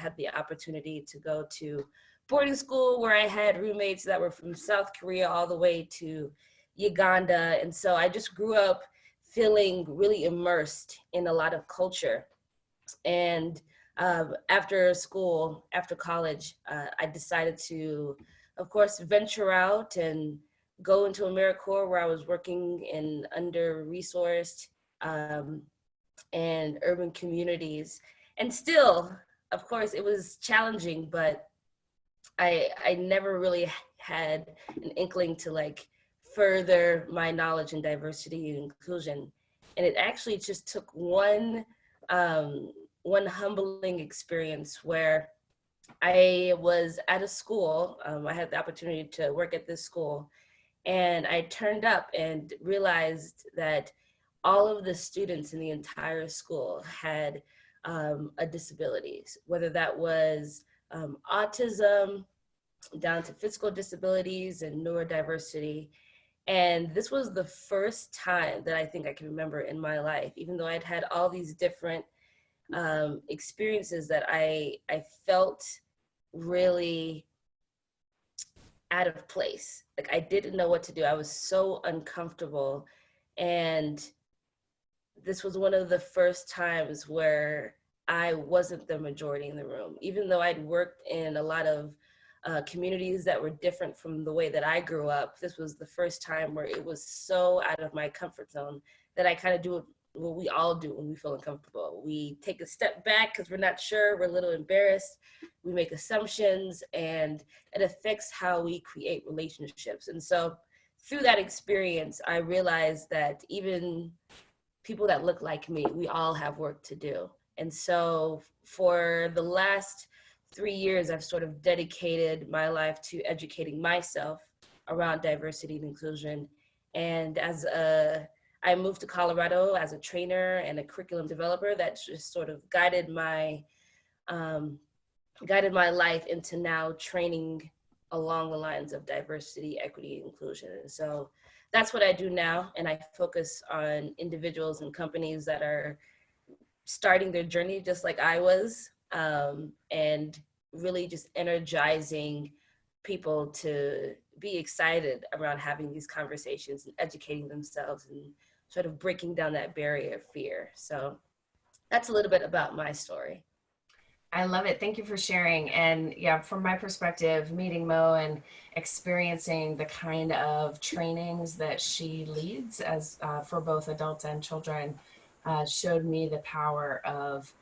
had the opportunity to go to boarding school where I had roommates that were from South Korea all the way to Uganda. And so I just grew up feeling really immersed in a lot of culture. And after school, after college, I decided to, of course, venture out and go into AmeriCorps, where I was working in under-resourced and urban communities. And still, of course, it was challenging, but I never really had an inkling to like further my knowledge in diversity and inclusion. And it actually just took one humbling experience where I was at a school. I had the opportunity to work at this school, and I turned up and realized that all of the students in the entire school had a disability, whether that was autism, down to physical disabilities and neurodiversity. And this was the first time that I think I can remember in my life, even though I'd had all these different experiences, that I felt really out of place. Like I didn't know what to do. I was so uncomfortable. And this was one of the first times where I wasn't the majority in the room, even though I'd worked in a lot of communities that were different from the way that I grew up. This was the first time where it was so out of my comfort zone that I kind of do what we all do when we feel uncomfortable. We take a step back because we're not sure, we're a little embarrassed, we make assumptions, and it affects how we create relationships. And so through that experience, I realized that even people that look like me, we all have work to do. And so for the last 3 years, I've sort of dedicated my life to educating myself around diversity and inclusion. And I moved to Colorado as a trainer and a curriculum developer, that just sort of guided my life into now training along the lines of diversity, equity, and inclusion. And so that's what I do now. And I focus on individuals and companies that are starting their journey just like I was, and really just energizing people to be excited around having these conversations and educating themselves and sort of breaking down that barrier of fear. So that's a little bit about my story. I love it. Thank you for sharing. And yeah, from my perspective, meeting Mo and experiencing the kind of trainings that she leads as for both adults and children showed me the power of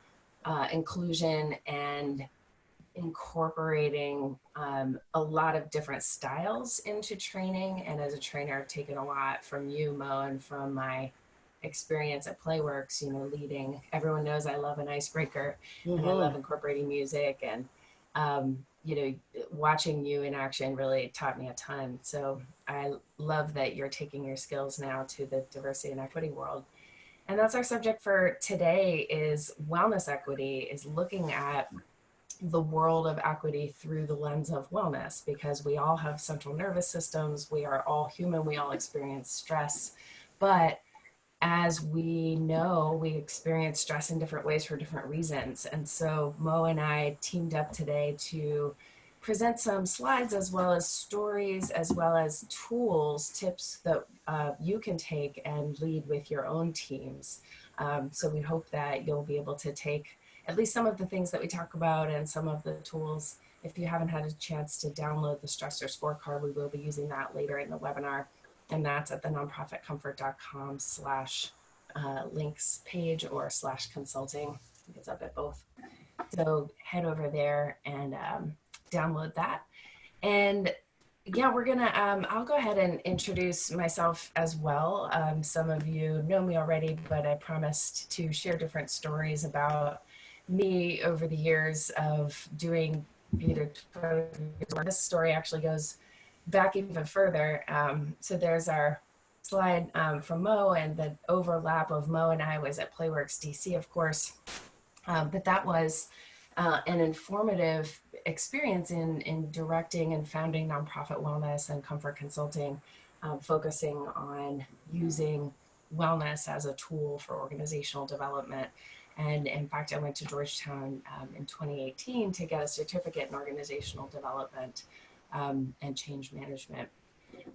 inclusion and incorporating a lot of different styles into training. And as a trainer, I've taken a lot from you, Mo, and from my experience at Playworks, you know, leading. Everyone knows I love an icebreaker, and I love incorporating music, and you know, watching you in action really taught me a ton. So I love that you're taking your skills now to the diversity and equity world. And that's our subject for today, is wellness equity, is looking at the world of equity through the lens of wellness, because we all have central nervous systems, we are all human, we all experience stress, but as we know, we experience stress in different ways for different reasons. And so Mo and I teamed up today to present some slides, as well as stories, as well as tools, tips that you can take and lead with your own teams. So we hope that you'll be able to take at least some of the things that we talk about and some of the tools. If you haven't had a chance to download the Stressor Scorecard, we will be using that later in the webinar. And that's at the nonprofitcomfort.com/links page or /consulting. I think it's up at both. So head over there and download that. And yeah, we're gonna, I'll go ahead and introduce myself as well. Some of you know me already, but I promised to share different stories about me over the years of doing either. This story actually goes back even further. So there's our slide from Mo, and the overlap of Mo and I was at Playworks DC, of course. But that was an informative experience in directing and founding nonprofit wellness and comfort consulting, focusing on using wellness as a tool for organizational development. And in fact, I went to Georgetown in 2018 to get a certificate in organizational development and change management.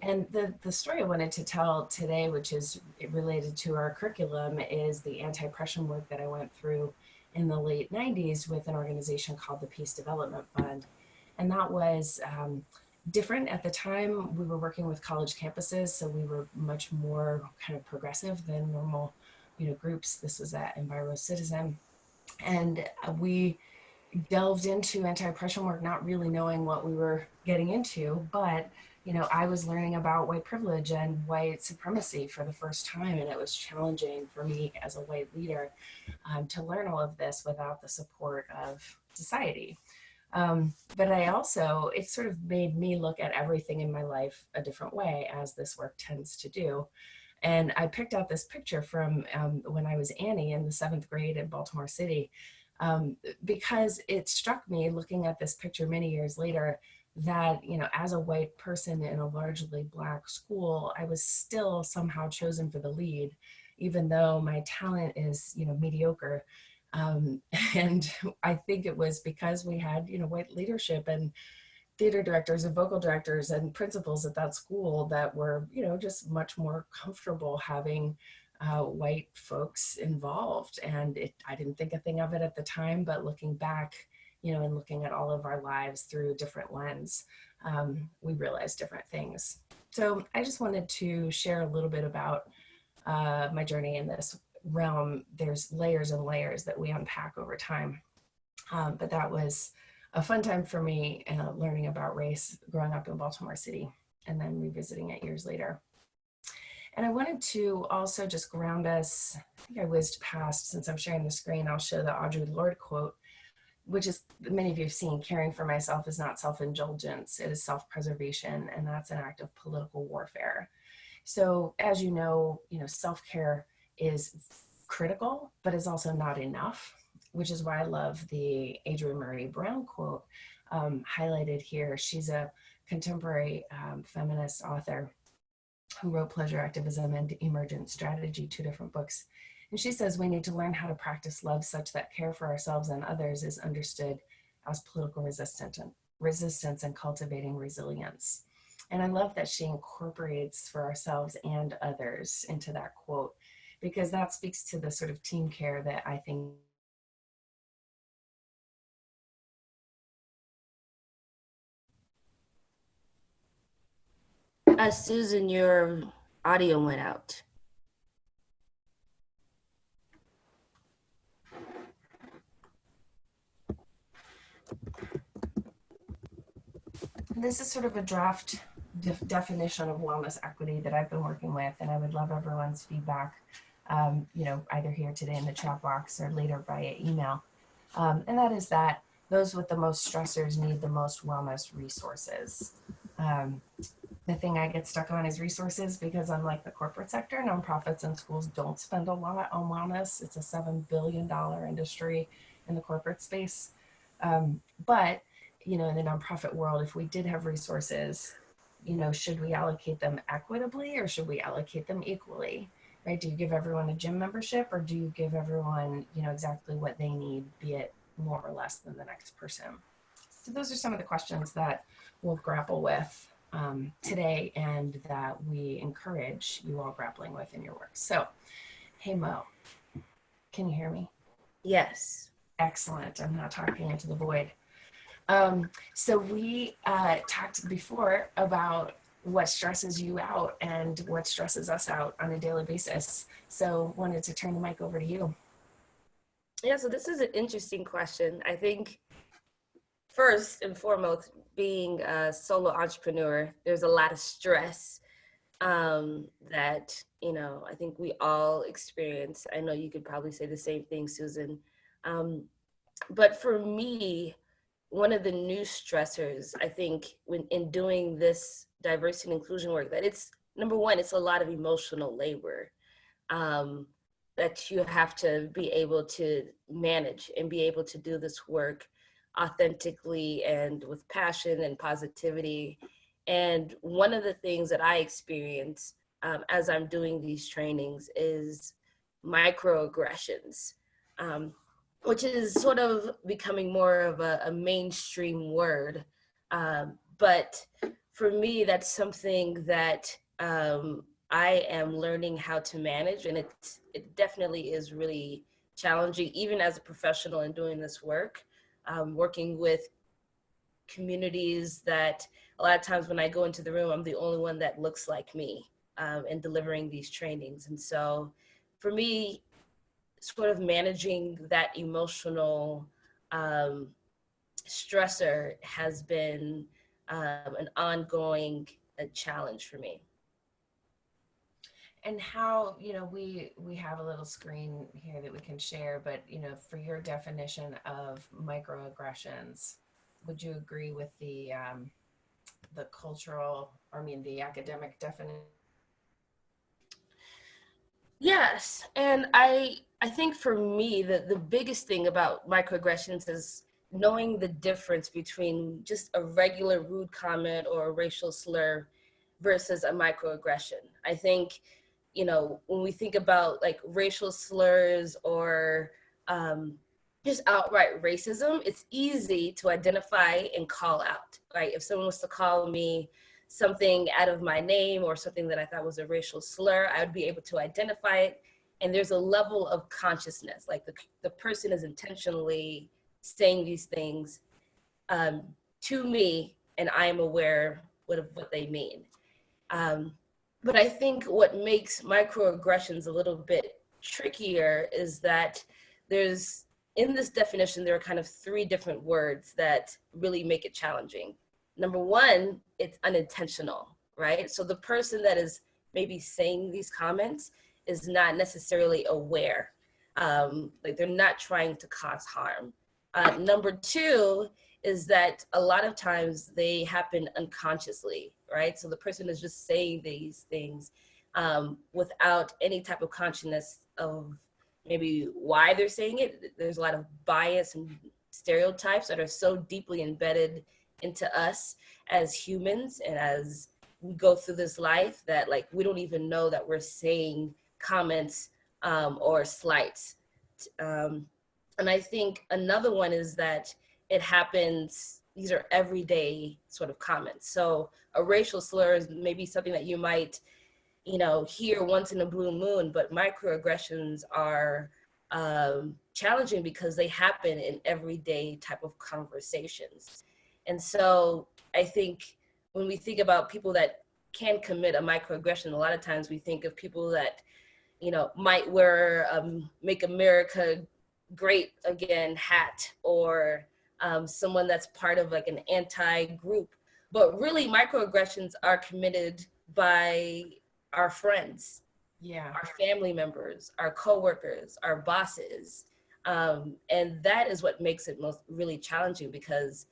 And the story I wanted to tell today, which is related to our curriculum, is the anti-oppression work that I went through in the late 90s with an organization called the Peace Development Fund. And that was different at the time. We were working with college campuses, so we were much more kind of progressive than normal, groups. This was at Enviro Citizen. And we delved into anti-oppression work, not really knowing what we were getting into, but I was learning about white privilege and white supremacy for the first time, and it was challenging for me as a white leader to learn all of this without the support of society. But I also, it sort of made me look at everything in my life a different way, as this work tends to do. And I picked out this picture from when I was Annie in the 7th grade in Baltimore City, because it struck me looking at this picture many years later that, as a white person in a largely Black school, I was still somehow chosen for the lead, even though my talent is, mediocre. And I think it was because we had, white leadership and theater directors and vocal directors and principals at that school that were, just much more comfortable having white folks involved. And I didn't think a thing of it at the time, but looking back, and looking at all of our lives through a different lens, we realized different things. So I just wanted to share a little bit about my journey in this realm. There's layers and layers that we unpack over time. But that was a fun time for me, learning about race growing up in Baltimore City and then revisiting it years later. And I wanted to also just ground us. I think I whizzed past, since I'm sharing the screen, I'll show the Audre Lorde quote, which is, many of you have seen, caring for myself is not self-indulgence, it is self-preservation, and that's an act of political warfare. So as you know, self-care is critical, but is also not enough, which is why I love the Adrienne Maree Brown quote highlighted here. She's a contemporary feminist author who wrote Pleasure Activism and Emergent Strategy, 2 different books. And she says we need to learn how to practice love such that care for ourselves and others is understood as political resistance and cultivating resilience. And I love that she incorporates for ourselves and others into that quote, because that speaks to the sort of team care that I think Susan, your audio went out. this is sort of a draft definition of wellness equity that I've been working with, and I would love everyone's feedback, either here today in the chat box or later via email. And that is that those with the most stressors need the most wellness resources. The thing I get stuck on is resources, because unlike the corporate sector, nonprofits and schools don't spend a lot on wellness. It's a $7 billion industry in the corporate space. But in the nonprofit world, if we did have resources, should we allocate them equitably or should we allocate them equally? Right? Do you give everyone a gym membership, or do you give everyone, exactly what they need, be it more or less than the next person? So those are some of the questions that we'll grapple with today, and that we encourage you all grappling with in your work. So, hey Mo, can you hear me? Yes. Excellent. I'm not talking into the void. So we talked before about what stresses you out and what stresses us out on a daily basis. So wanted to turn the mic over to you. Yeah, so this is an interesting question. I think first and foremost, being a solo entrepreneur, there's a lot of stress that, I think we all experience. I know you could probably say the same thing, Susan. But for me, one of the new stressors, I think, when in doing this diversity and inclusion work, that it's, number one, it's a lot of emotional labor that you have to be able to manage and be able to do this work authentically and with passion and positivity. And one of the things that I experience as I'm doing these trainings is microaggressions. which is sort of becoming more of a mainstream word. But for me, that's something that I am learning how to manage, and it definitely is really challenging, even as a professional in doing this work, working with communities that a lot of times when I go into the room, I'm the only one that looks like me in delivering these trainings. And so for me, sort of managing that emotional um, stressor has been an ongoing challenge for me. And how, we have a little screen here that we can share, but for your definition of microaggressions, would you agree with the cultural, or I mean the academic definition? Yes, and I think for me the biggest thing about microaggressions is knowing the difference between just a regular rude comment or a racial slur versus a microaggression. I think, when we think about like racial slurs or um, just outright racism, it's easy to identify and call out, right? If someone was to call me something out of my name or something that I thought was a racial slur, I would be able to identify it. And there's a level of consciousness, like the person is intentionally saying these things um, to me, and I am aware of what they mean. Um, but I think what makes microaggressions a little bit trickier is that there's, in this definition, there are kind of three different words that really make it challenging. Number one, it's unintentional, right? So the person that is maybe saying these comments is not necessarily aware. Like they're not trying to cause harm. Number two is that a lot of times they happen unconsciously, right? So the person is just saying these things without any type of consciousness of maybe why they're saying it. There's a lot of bias and stereotypes that are so deeply embedded into us as humans and as we go through this life that like we don't even know that we're saying comments or slights. Um, and I think another one is that it happens, these are everyday sort of comments. So a racial slur is maybe something that you might, hear once in a blue moon, but microaggressions are challenging because they happen in everyday type of conversations. And so I think when we think about people that can commit a microaggression, a lot of times we think of people that, might wear Make America Great Again hat, or someone that's part of like an anti-group. But really, microaggressions are committed by our friends, Yeah. our family members, our coworkers, our bosses. And that is what makes it most really challenging because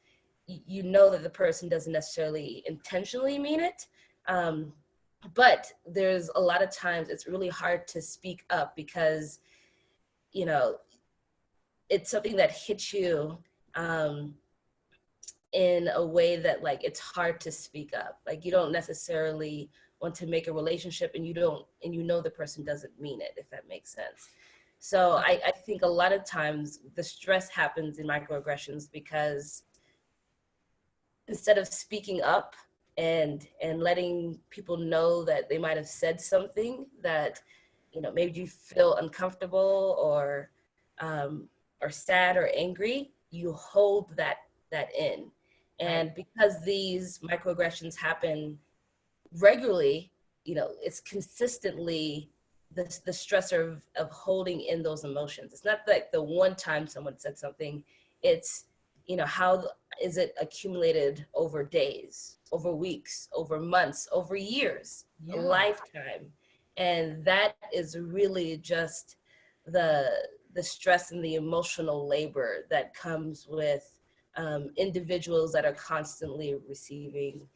you know that the person doesn't necessarily intentionally mean it. But there's a lot of times it's really hard to speak up because, you know, it's something that hits you um, in a way that like it's hard to speak up. Like you don't necessarily want to make a relationship and you know the person doesn't mean it, if that makes sense. So I think a lot of times the stress happens in microaggressions because instead of speaking up and letting people know that they might have said something that made you feel uncomfortable um, or sad or angry, you hold that in. Right. And because these microaggressions happen regularly, it's consistently the stressor of holding in those emotions. It's not like the one time someone said something, it's, how is it accumulated over days, over weeks, over months, over years, a Yeah. lifetime. And that is really just the stress and the emotional labor that comes with individuals that are constantly receiving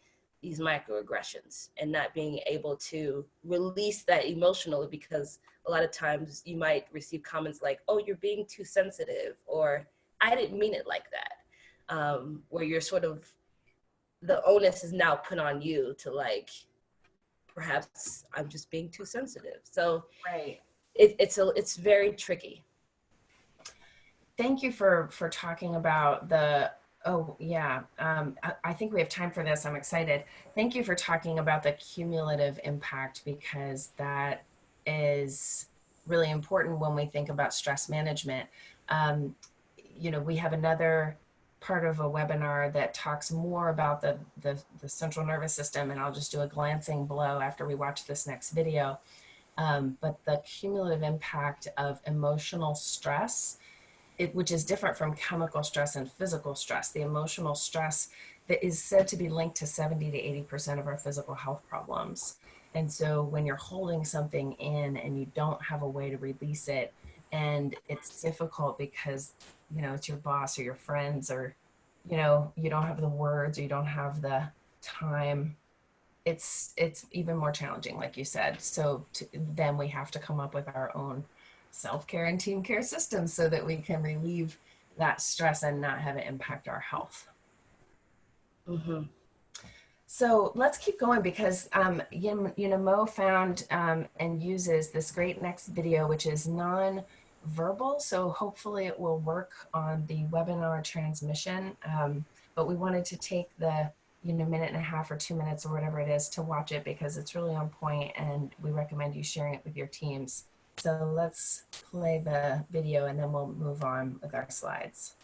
these microaggressions and not being able to release that emotionally, because a lot of times you might receive comments like, oh, you're being too sensitive, or I didn't mean it like that, where you're sort of, the onus is now put on you to like, perhaps I'm just being too sensitive. So Right. it's very tricky. thank you for talking about the, oh yeah, I think we have time for this. I'm excited. Thank you for talking about the cumulative impact, because that is really important when we think about stress management. Um, we have another part of a webinar that talks more about the central nervous system, and I'll just do a glancing blow after we watch this next video. But the cumulative impact of emotional stress, which is different from chemical stress and physical stress. The emotional stress that is said to be linked to 70 to 80% of our physical health problems. And so when you're holding something in and you don't have a way to release it, and it's difficult because, it's your boss or your friends, or, you don't have the words, or you don't have the time, it's even more challenging, like you said. So then we have to come up with our own self-care and team care systems so that we can relieve that stress and not have it impact our health. Mm-hmm. So let's keep going, because Mo found and uses this great next video, which is non-verbal. So hopefully it will work on the webinar transmission. But we wanted to take the minute and a half or 2 minutes or whatever it is to watch it, because it's really on point, and we recommend you sharing it with your teams. So let's play the video and then we'll move on with our slides.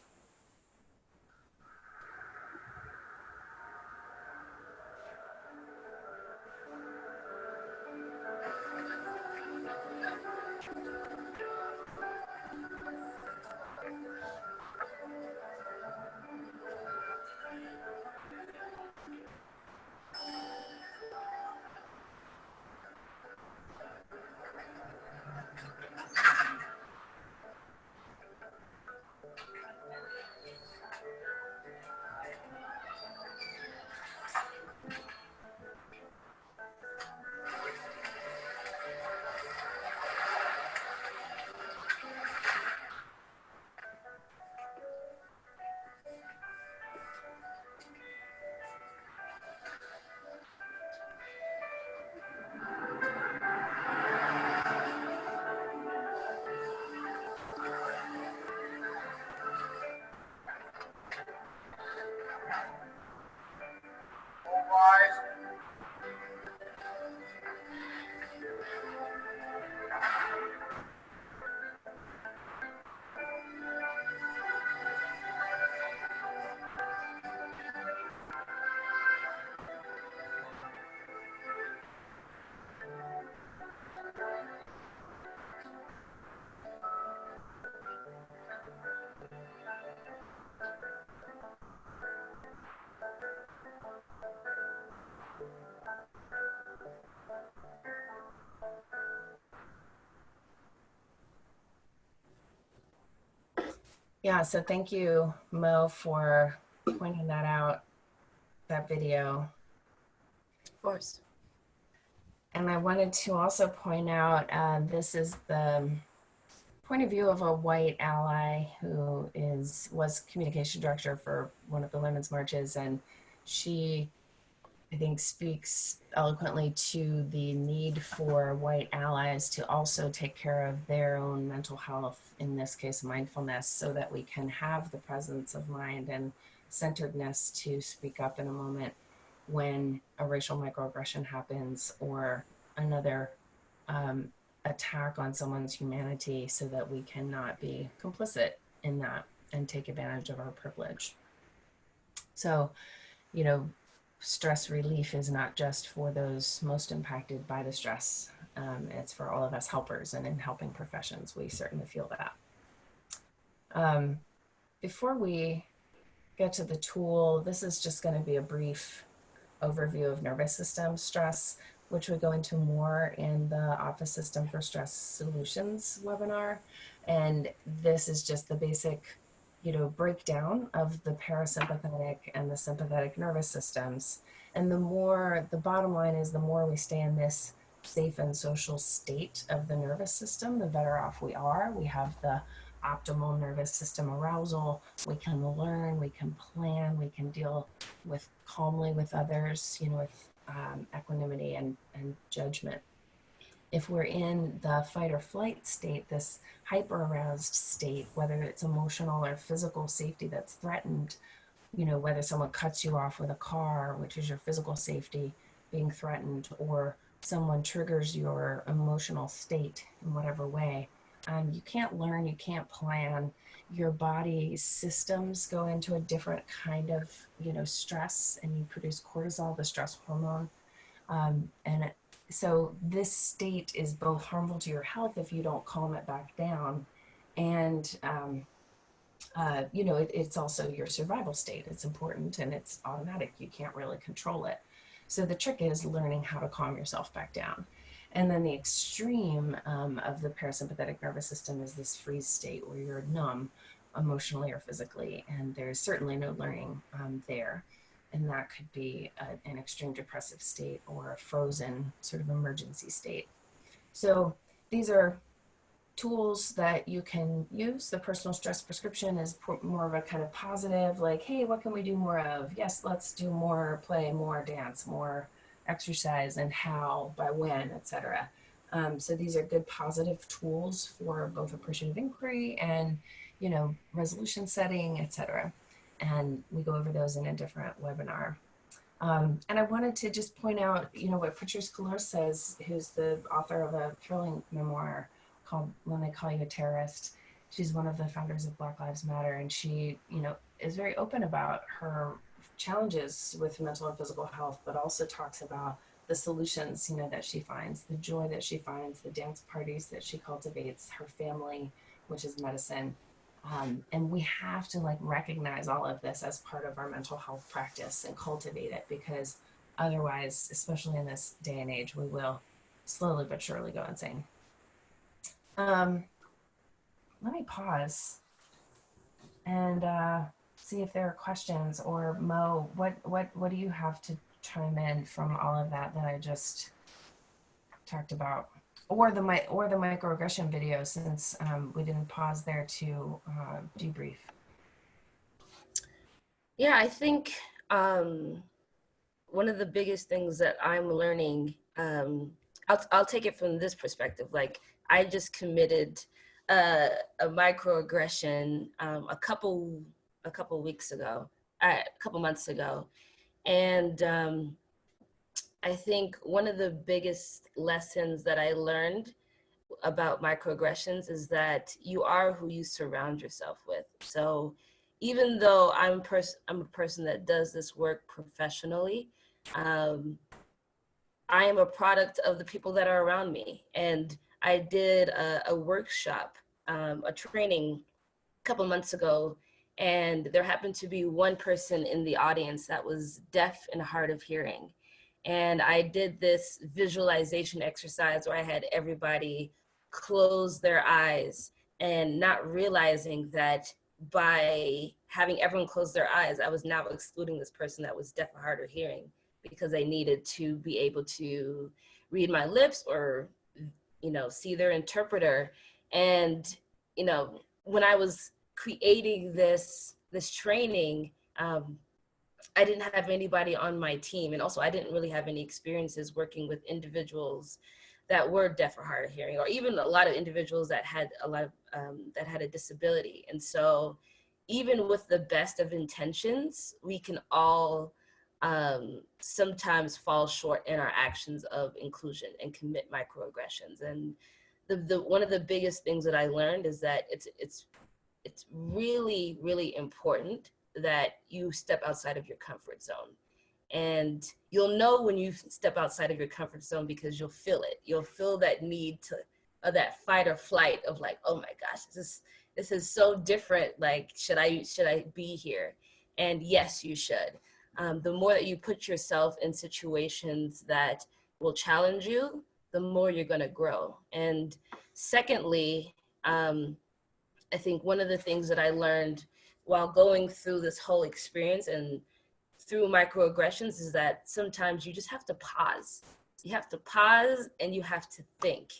Yeah, so thank you, Mo, for pointing that out, that video. Of course. And I wanted to also point out, this is the point of view of a white ally who was communication director for one of the women's marches, and she, I think, speaks eloquently to the need for white allies to also take care of their own mental health, in this case mindfulness, so that we can have the presence of mind and centeredness to speak up in a moment when a racial microaggression happens, or another attack on someone's humanity, so that we cannot be complicit in that and take advantage of our privilege. So, stress relief is not just for those most impacted by the stress. It's for all of us helpers, and in helping professions, we certainly feel that. Before we get to the tool, this is just going to be a brief overview of nervous system stress, which we go into more in the Office System for Stress Solutions webinar. And this is just the basic, breakdown of the parasympathetic and the sympathetic nervous systems. And the bottom line is, the more we stay in this safe and social state of the nervous system, the better off we are. We have the optimal nervous system arousal. We can learn, we can plan, we can deal with calmly with others, with equanimity and judgment. If we're in the fight or flight state, this hyper aroused state, whether it's emotional or physical safety that's threatened, whether someone cuts you off with a car, which is your physical safety being threatened, or someone triggers your emotional state in whatever way, you can't learn, you can't plan. Your body systems go into a different kind of, stress, and you produce cortisol, the stress hormone. So this state is both harmful to your health if you don't calm it back down, and it's also your survival state. It's important and it's automatic. You can't really control it. So the trick is learning how to calm yourself back down. And then the extreme of the parasympathetic nervous system is this freeze state where you're numb emotionally or physically, and there's certainly no learning there. And that could be an extreme depressive state or a frozen sort of emergency state. So these are tools that you can use. The personal stress prescription is more of a kind of positive, like, hey, what can we do more of? Yes, let's do more play, more dance, more exercise, and how, by when, etc. So these are good positive tools for both appreciative inquiry and, resolution setting, etc. And we go over those in a different webinar. And I wanted to just point out, what Patrice Cullors says, who's the author of a thrilling memoir called When They Call You a Terrorist. She's one of the founders of Black Lives Matter, and she, is very open about her challenges with mental and physical health, but also talks about the solutions, that she finds, the joy that she finds, the dance parties that she cultivates, her family, which is medicine. And we have to recognize all of this as part of our mental health practice and cultivate it, because otherwise, especially in this day and age, we will slowly but surely go insane. Let me pause and see if there are questions. Or Mo, what do you have to chime in from all of that I just talked about, or the microaggression video, since we didn't pause there to debrief? Yeah, I think one of the biggest things that I'm learning, I'll take it from this perspective. Like, I just committed a microaggression a couple weeks ago, a couple months ago, and I think one of the biggest lessons that I learned about microaggressions is that you are who you surround yourself with. So even though I'm a person that does this work professionally, I am a product of the people that are around me. And I did a workshop, a training a couple months ago, and there happened to be one person in the audience that was deaf and hard of hearing. And I did this visualization exercise where I had everybody close their eyes, and not realizing that by having everyone close their eyes, I was now excluding this person that was deaf or hard of hearing, because they needed to be able to read my lips or, see their interpreter. And, when I was creating this training, I didn't have anybody on my team. And also I didn't really have any experiences working with individuals that were deaf or hard of hearing, or even a lot of individuals that had that had a disability. And so even with the best of intentions, we can all sometimes fall short in our actions of inclusion and commit microaggressions. And the one of the biggest things that I learned is that it's really, really important that you step outside of your comfort zone. And you'll know when you step outside of your comfort zone, because you'll feel it. You'll feel that need to, that fight or flight of like, oh my gosh, this is so different. Like, should I be here? And yes, you should. The more that you put yourself in situations that will challenge you, the more you're going to grow. And secondly, I think one of the things that I learned while going through this whole experience and through microaggressions is that sometimes you just have to pause. You have to pause and you have to think.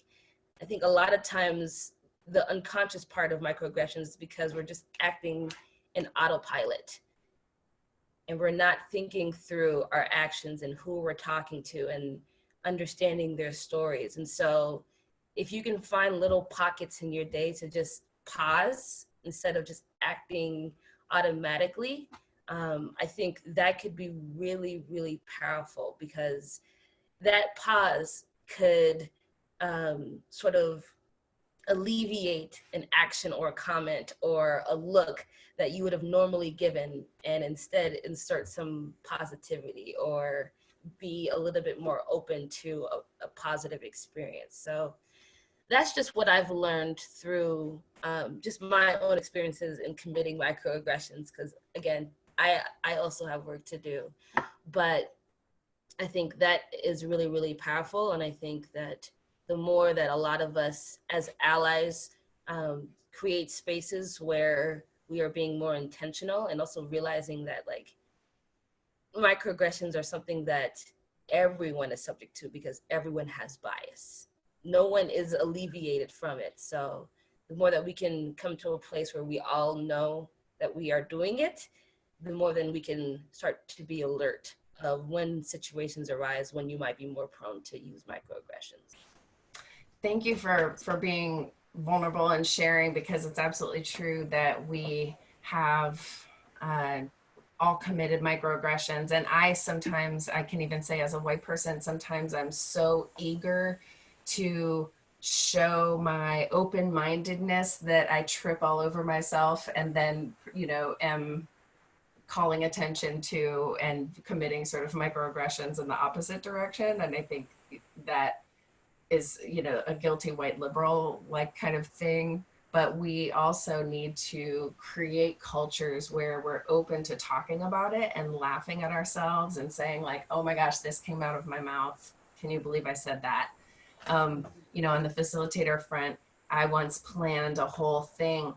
I think a lot of times the unconscious part of microaggressions is because we're just acting in autopilot, and we're not thinking through our actions and who we're talking to, and understanding their stories. And so if you can find little pockets in your day to just pause instead of just acting automatically, I think that could be really, really powerful, because that pause could sort of alleviate an action or a comment or a look that you would have normally given, and instead insert some positivity or be a little bit more open to a positive experience. So that's just what I've learned through just my own experiences in committing microaggressions. Because again, I also have work to do, but I think that is really, really powerful. And I think that the more that a lot of us as allies create spaces where we are being more intentional, and also realizing that like microaggressions are something that everyone is subject to, because everyone has bias. No one is alleviated from it. So the more that we can come to a place where we all know that we are doing it, the more then we can start to be alert of when situations arise when you might be more prone to use microaggressions. Thank you for being vulnerable and sharing, because it's absolutely true that we have uh, all committed microaggressions. And I can even say as a white person, sometimes I'm so eager to show my open-mindedness that I trip all over myself, and then, am calling attention to and committing sort of microaggressions in the opposite direction. And I think that is, a guilty white liberal like kind of thing. But we also need to create cultures where we're open to talking about it and laughing at ourselves and saying like, oh my gosh, this came out of my mouth. Can you believe I said that? On the facilitator front, I once planned a whole thing,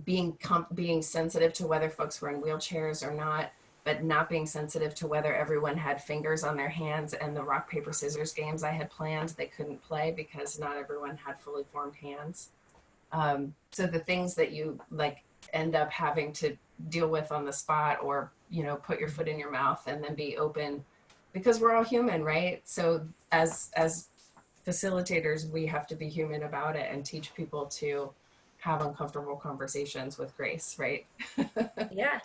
being sensitive to whether folks were in wheelchairs or not, but not being sensitive to whether everyone had fingers on their hands. And the rock, paper, scissors games I had planned, they couldn't play because not everyone had fully formed hands. So the things that you like end up having to deal with on the spot, or, put your foot in your mouth and then be open, because we're all human, right? So as facilitators, we have to be human about it and teach people to have uncomfortable conversations with grace, right? Yeah,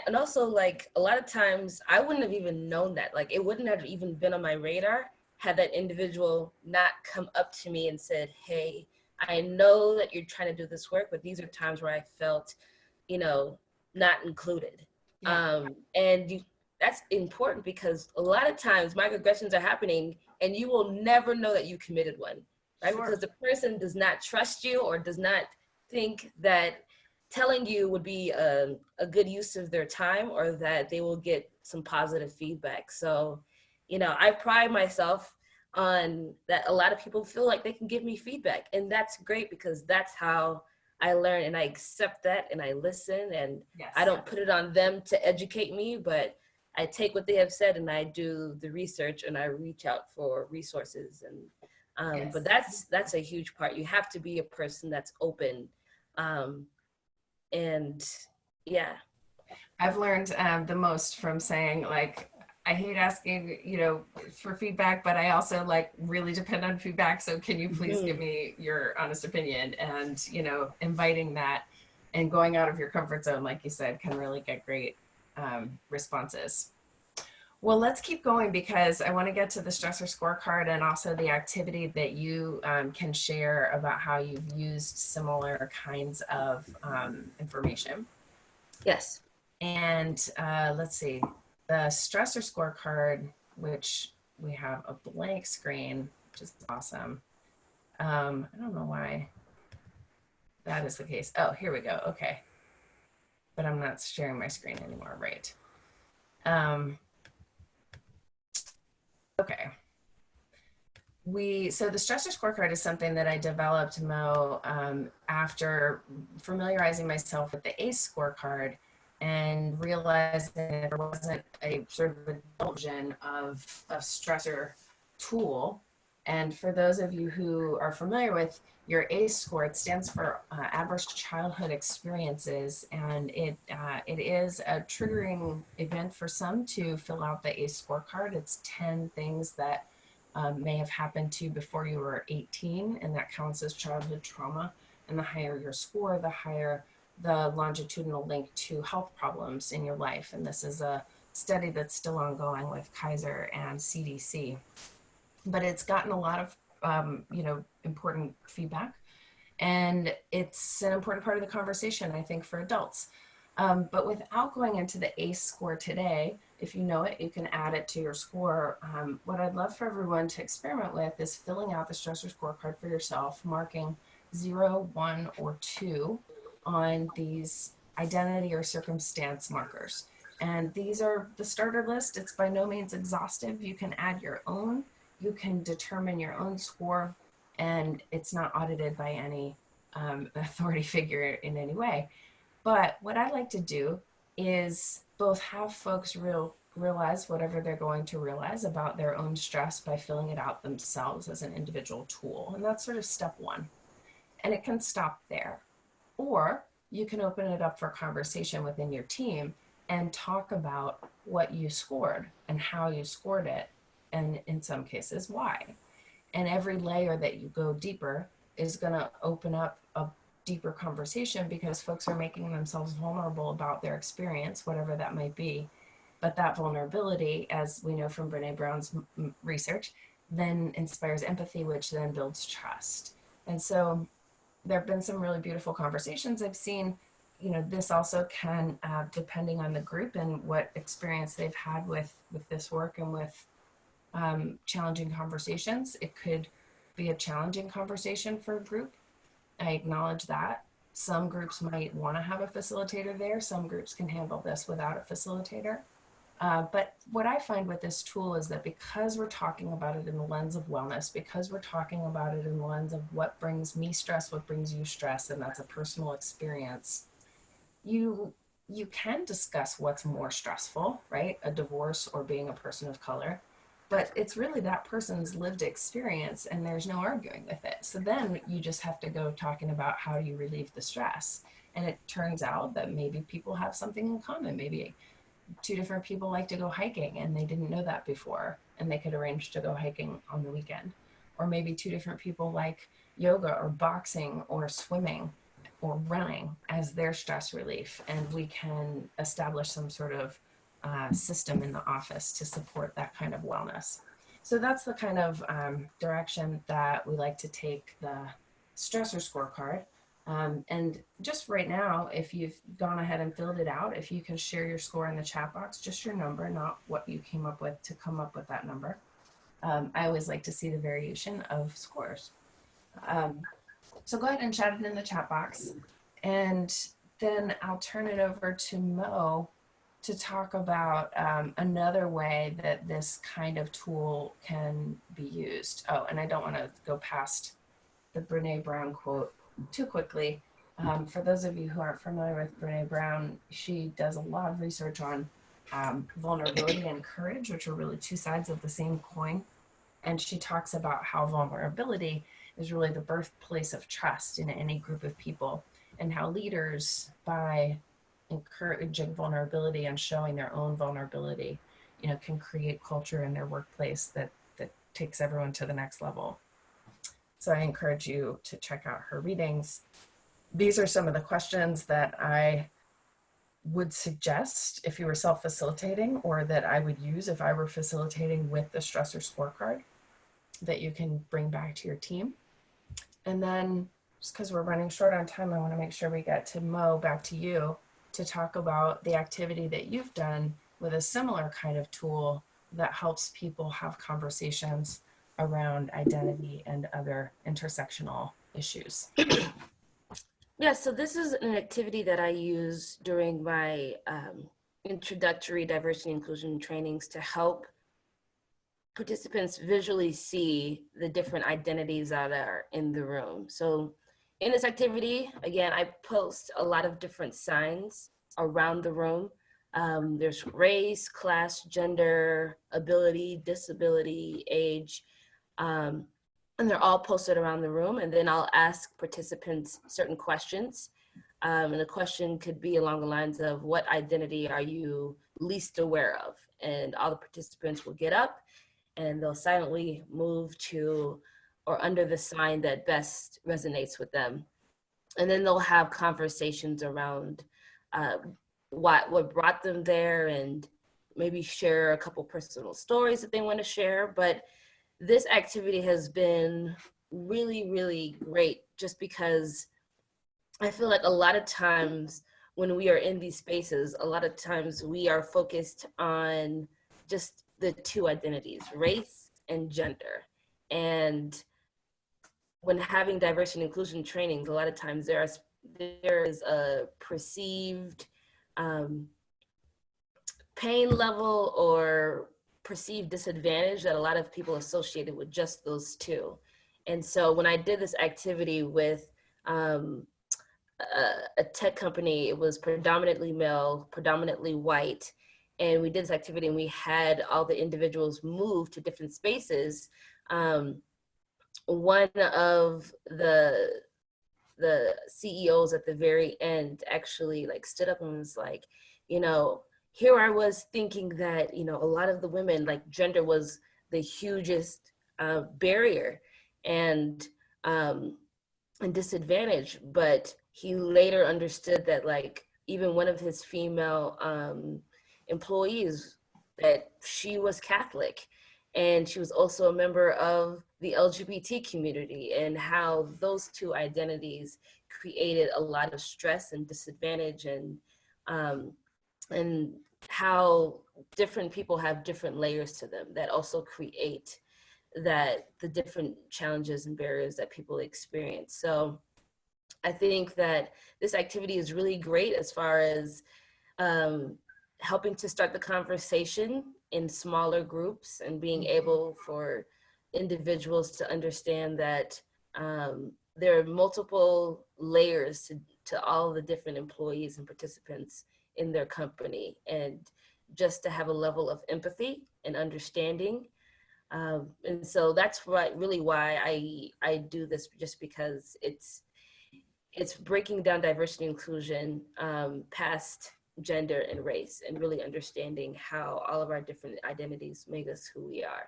and also like a lot of times I wouldn't have even known that. Like it wouldn't have even been on my radar had that individual not come up to me and said, "Hey, I know that you're trying to do this work, but these are times where I felt, not included." Yeah. And that's important, because a lot of times microaggressions are happening and you will never know that you committed one, right? Sure. Because the person does not trust you or does not think that telling you would be a good use of their time, or that they will get some positive feedback. So, I pride myself on that. A lot of people feel like they can give me feedback, and that's great, because that's how I learn, and I accept that, and I listen, and I Yes. don't put it on them to educate me, but I take what they have said and I do the research and I reach out for resources. And but Yes. that's a huge part. You have to be a person that's open. Um, and yeah. I've learned the most from saying like, I hate asking, for feedback, but I also like really depend on feedback. So can you please give Mhm. me your honest opinion? And, inviting that and going out of your comfort zone, like you said, can really get great responses. Well, let's keep going, because I want to get to the stressor scorecard and also the activity that you can share about how you've used similar kinds of information. Yes. And let's see, the stressor scorecard, which we have a blank screen, which is awesome. I don't know why that is the case. Oh, here we go. Okay. But I'm not sharing my screen anymore. Right. Um, okay. So the stressor scorecard is something that I developed, Mo, after familiarizing myself with the ACE scorecard and realizing that there wasn't a sort of a version of stressor tool And for those of you who are familiar with your ACE score, it stands for Adverse Childhood Experiences, and it is a triggering event for some to fill out the ACE scorecard. It's 10 things that may have happened to you before you were 18, and that counts as childhood trauma. And the higher your score, the higher the longitudinal link to health problems in your life. And this is a study that's still ongoing with Kaiser and CDC. But it's gotten a lot of important feedback, and it's an important part of the conversation, I think, for adults. But without going into the ACE score today, if you know it, you can add it to your score. What I'd love for everyone to experiment with is filling out the stressor scorecard for yourself, marking 0, 1, or 2 on these identity or circumstance markers. And these are the starter list. It's by no means exhaustive. You can add your own. You can determine your own score, and it's not audited by any authority figure in any way. But what I like to do is both have folks realize whatever they're going to realize about their own stress by filling it out themselves as an individual tool. And that's sort of step one. And it can stop there. Or you can open it up for conversation within your team and talk about what you scored and how you scored it, and in some cases, why. And every layer that you go deeper is going to open up a deeper conversation, because folks are making themselves vulnerable about their experience, whatever that might be. But that vulnerability, as we know from Brene Brown's research, then inspires empathy, which then builds trust. And so there have been some really beautiful conversations I've seen. This also can, depending on the group and what experience they've had with this work and with challenging conversations, it could be a challenging conversation for a group. I acknowledge that. Some groups might want to have a facilitator there. Some groups can handle this without a facilitator. But what I find with this tool is that because we're talking about it in the lens of wellness, because we're talking about it in the lens of what brings me stress, what brings you stress, and that's a personal experience, you can discuss what's more stressful, right? A divorce or being a person of color. But it's really that person's lived experience, and there's no arguing with it. So then you just have to go talking about how you relieve the stress. And it turns out that maybe people have something in common. Maybe two different people like to go hiking and they didn't know that before, and they could arrange to go hiking on the weekend. Or maybe two different people like yoga or boxing or swimming or running as their stress relief, and we can establish some sort of system in the office to support that kind of wellness. So that's the kind of direction that we like to take the stressor scorecard. And just right now, if you've gone ahead and filled it out, if you can share your score in the chat box, just your number, not what you came up with to come up with that number. I always like to see the variation of scores. So go ahead and chat it in the chat box. And then I'll turn it over to Mo to talk about another way that this kind of tool can be used. Oh, and I don't want to go past the Brene Brown quote too quickly. For those of you who aren't familiar with Brene Brown, she does a lot of research on vulnerability and courage, which are really two sides of the same coin. And she talks about how vulnerability is really the birthplace of trust in any group of people, and how leaders, by encouraging vulnerability and showing their own vulnerability, can create culture in their workplace that takes everyone to the next level. So I encourage you to check out her readings. These are some of the questions that I would suggest if you were self-facilitating, or that I would use if I were facilitating with the stressor scorecard, that you can bring back to your team. And then, just because we're running short on time, I want to make sure we get to Mo, back to you, to talk about the activity that you've done with a similar kind of tool that helps people have conversations around identity and other intersectional issues. Yeah, so this is an activity that I use during my introductory diversity inclusion trainings to help participants visually see the different identities that are in the room. So in this activity, again, I post a lot of different signs around the room. There's race, class, gender, ability, disability, age. And they're all posted around the room. And then I'll ask participants certain questions. And the question could be along the lines of, what identity are you least aware of? And all the participants will get up and they'll silently move to or under the sign that best resonates with them. And then they'll have conversations around what brought them there, and maybe share a couple personal stories that they want to share. But this activity has been really, really great, just because I feel like a lot of times when we are in these spaces, a lot of times we are focused on just the two identities, race and gender. And when having diversity and inclusion trainings, a lot of times there is a perceived pain level or perceived disadvantage that a lot of people associated with just those two. And so when I did this activity with a tech company, it was predominantly male, predominantly white, and we did this activity and we had all the individuals move to different spaces. One of the CEOs at the very end actually like stood up and was like, here I was thinking that, a lot of the women, like, gender was the hugest barrier and disadvantage. But he later understood that, like, even one of his female employees, that she was Catholic, and she was also a member of the LGBT community, and how those two identities created a lot of stress and disadvantage, and how different people have different layers to them that also create the different challenges and barriers that people experience. So I think that this activity is really great as far as helping to start the conversation in smaller groups, and being able for individuals to understand that there are multiple layers to all the different employees and participants in their company, and just to have a level of empathy and understanding. And so that's really why I do this, just because it's breaking down diversity and inclusion past gender and race, and really understanding how all of our different identities make us who we are.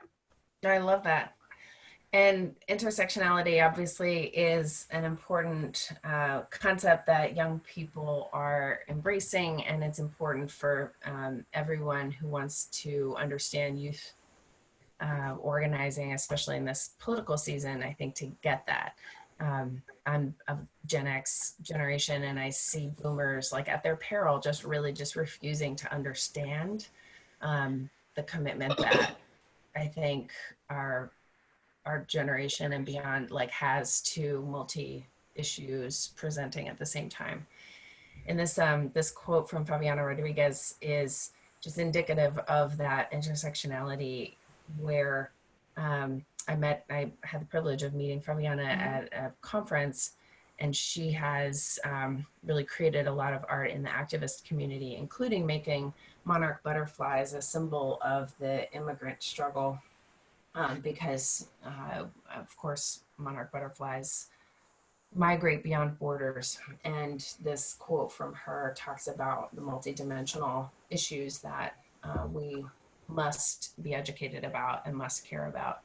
I love that. And intersectionality obviously is an important concept that young people are embracing, and it's important for everyone who wants to understand youth organizing, especially in this political season, I think, to get that. I'm of Gen X generation, and I see boomers, like, at their peril, just really just refusing to understand the commitment that I think our generation and beyond, like, has to multi issues presenting at the same time. And this quote from Fabiana Rodriguez is just indicative of that intersectionality, where I had the privilege of meeting Fabiana at a conference, and she has really created a lot of art in the activist community, including making monarch butterflies a symbol of the immigrant struggle, because of course monarch butterflies migrate beyond borders. And this quote from her talks about the multidimensional issues that we must be educated about and must care about.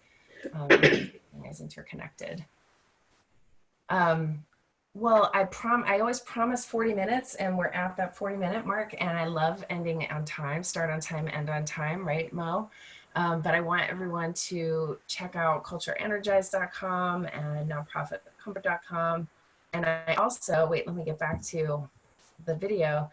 Is interconnected. Well, I always promise 40 minutes, and we're at that 40-minute mark, and I love ending on time, start on time, end on time, right, Mo? But I want everyone to check out cultureenergize.com and nonprofitcomfort.com. And I also, wait, let me get back to the video.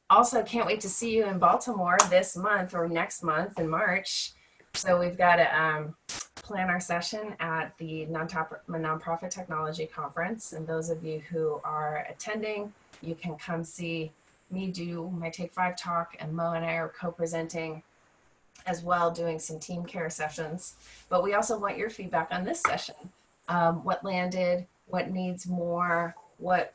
Also, can't wait to see you in Baltimore this month or next month in March. So we've got to plan our session at the Nonprofit Technology Conference. And those of you who are attending, you can come see me do my Take 5 talk, and Mo and I are co-presenting as well, doing some team care sessions. But we also want your feedback on this session. What landed, what needs more,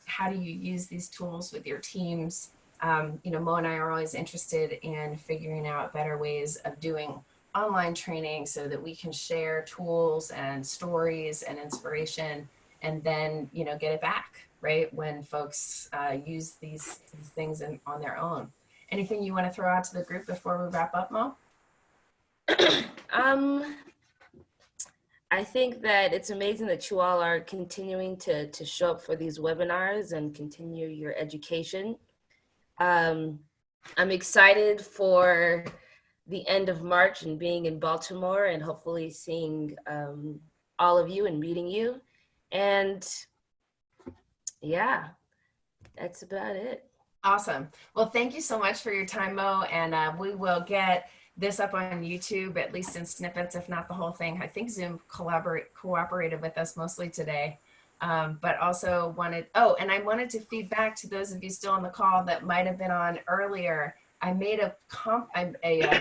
how do you use these tools with your teams? Mo and I are always interested in figuring out better ways of doing online training so that we can share tools and stories and inspiration, and then, you know, get it back, right? When folks use these things on their own. Anything you want to throw out to the group before we wrap up, Mo? Um, I think that it's amazing that you all are continuing to show up for these webinars and continue your education. I'm excited for the end of March and being in Baltimore and hopefully seeing all of you and meeting you. And yeah, that's about it. Awesome. Well, thank you so much for your time, Mo. And we will get this up on YouTube, at least in snippets, if not the whole thing. I think Zoom cooperated with us mostly today. But also wanted, oh, and I wanted to feed back to those of you still on the call that might have been on earlier. I made a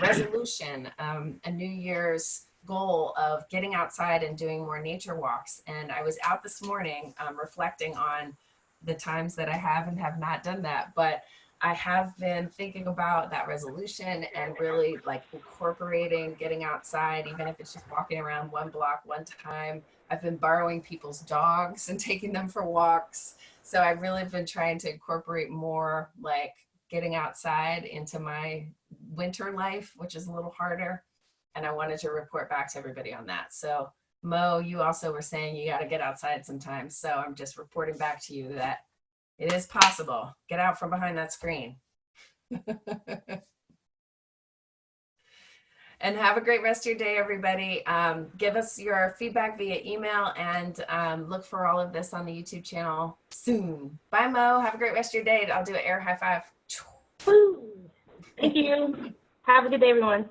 resolution, a New Year's goal of getting outside and doing more nature walks. And I was out this morning reflecting on the times that I have and have not done that, but I have been thinking about that resolution and really like incorporating getting outside, even if it's just walking around one block one time. I've been borrowing people's dogs and taking them for walks. So I've really been trying to incorporate more like getting outside into my winter life, which is a little harder. And I wanted to report back to everybody on that. So Mo, you also were saying you got to get outside sometimes. So I'm just reporting back to you that it is possible. Get out from behind that screen. And have a great rest of your day, everybody. Give us your feedback via email, and look for all of this on the YouTube channel soon. Bye, Mo. Have a great rest of your day. I'll do an air high five. Woo! Thank you. Have a good day, everyone.